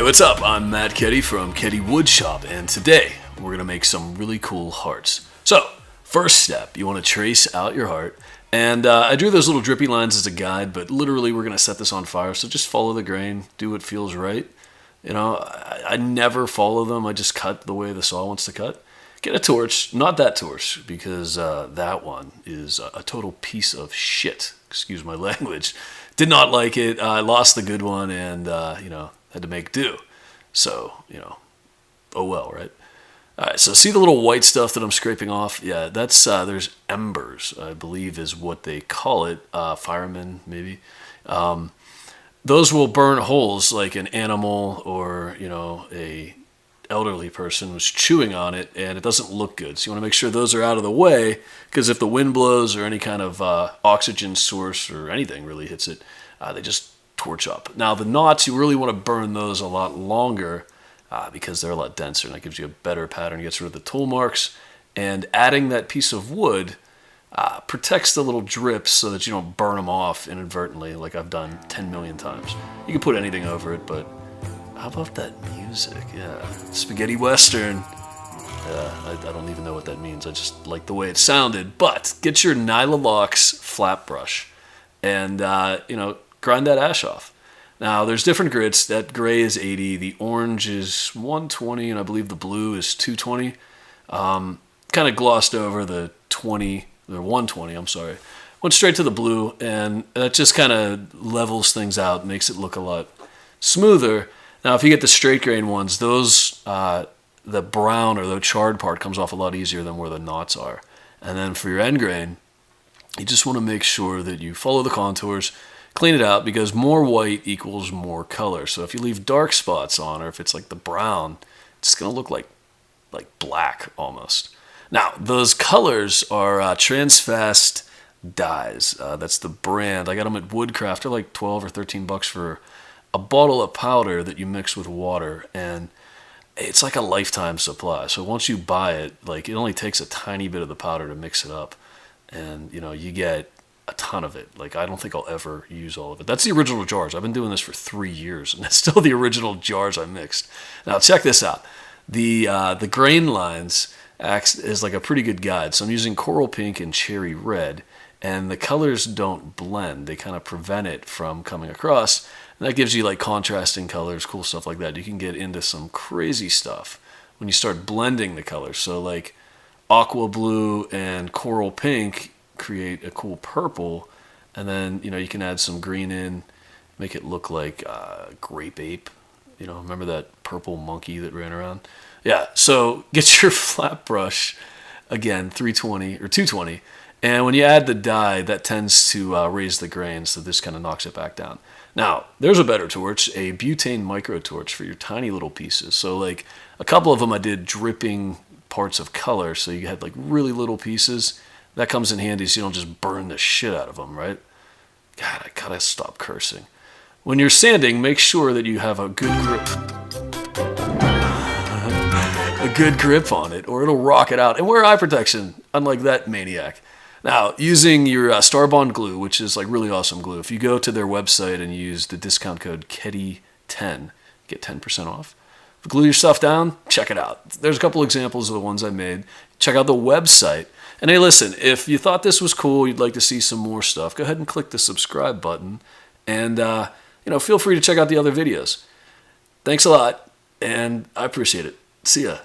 what's up? I'm Matt Keddy from Keddy Woodshop, and today we're going to make some really cool hearts. So, first step, you want to trace out your heart, and I drew those little drippy lines as a guide, but literally we're going to set this on fire, so just follow the grain, do what feels right. You know, I never follow them, I just cut the way the saw wants to cut. Get a torch, not that torch, because that one is a total piece of shit. Excuse my language. Did not like it. I lost the good one and, had to make do. So, oh well, right? All right, so see the little white stuff that I'm scraping off? Yeah, that's, there's embers, I believe is what they call it. Firemen, maybe. Those will burn holes like an animal or, a elderly person was chewing on it, and it doesn't look good. So you want to make sure those are out of the way, because if the wind blows or any kind of oxygen source or anything really hits it, they just torch up. Now the knots, you really want to burn those a lot longer because they're a lot denser, and that gives you a better pattern, gets rid of the tool marks, and adding that piece of wood protects the little drips so that you don't burn them off inadvertently like I've done 10 million times. You can put anything over it, but how about that music? Yeah, spaghetti western. I don't even know what that means. I just like the way it sounded. But get your Nylalox flat brush and, grind that ash off. Now, there's different grits. That gray is 80. The orange is 120, and I believe the blue is 220. Kind of glossed over the 120, I'm sorry. Went straight to the blue, and that just kind of levels things out, makes it look a lot smoother. Now, if you get the straight grain ones, those, the brown or the charred part comes off a lot easier than where the knots are. And then for your end grain, you just want to make sure that you follow the contours, clean it out, because more white equals more color. So if you leave dark spots on, or if it's like the brown, it's going to look like black almost. Now, those colors are Transfast dyes. That's the brand. I got them at Woodcraft. They're like 12 or 13 bucks for a bottle of powder that you mix with water, and it's like a lifetime supply. So once you buy it, it only takes a tiny bit of the powder to mix it up, and you get a ton of it. I don't think I'll ever use all of it. That's the original jars. I've been doing this for 3 years, and it's still the original jars I mixed. Now check this out. The grain lines acts as like a pretty good guide. So I'm using coral pink and cherry red, and the colors don't blend. They kind of prevent it from coming across. And that gives you contrasting colors, cool stuff like that. You can get into some crazy stuff when you start blending the colors. So aqua blue and coral pink create a cool purple, and then you can add some green in, make it look like grape ape. Remember that purple monkey that ran around? Yeah, so get your flat brush, again, 320 or 220, and when you add the dye, that tends to raise the grain, so this kind of knocks it back down. Now, there's a better torch, a butane micro torch for your tiny little pieces. So a couple of them I did dripping parts of color, so you had really little pieces. That comes in handy so you don't just burn the shit out of them, right? God, I gotta stop cursing. When you're sanding, make sure that you have a good grip. A good grip on it, or it'll rock it out. And wear eye protection, unlike that maniac. Now, using your Starbond glue, which is really awesome glue, if you go to their website and use the discount code KEDDY10, get 10% off. Glue your stuff down, check it out. There's a couple examples of the ones I made. Check out the website. And hey, listen, if you thought this was cool, you'd like to see some more stuff, go ahead and click the subscribe button. And, feel free to check out the other videos. Thanks a lot, and I appreciate it. See ya.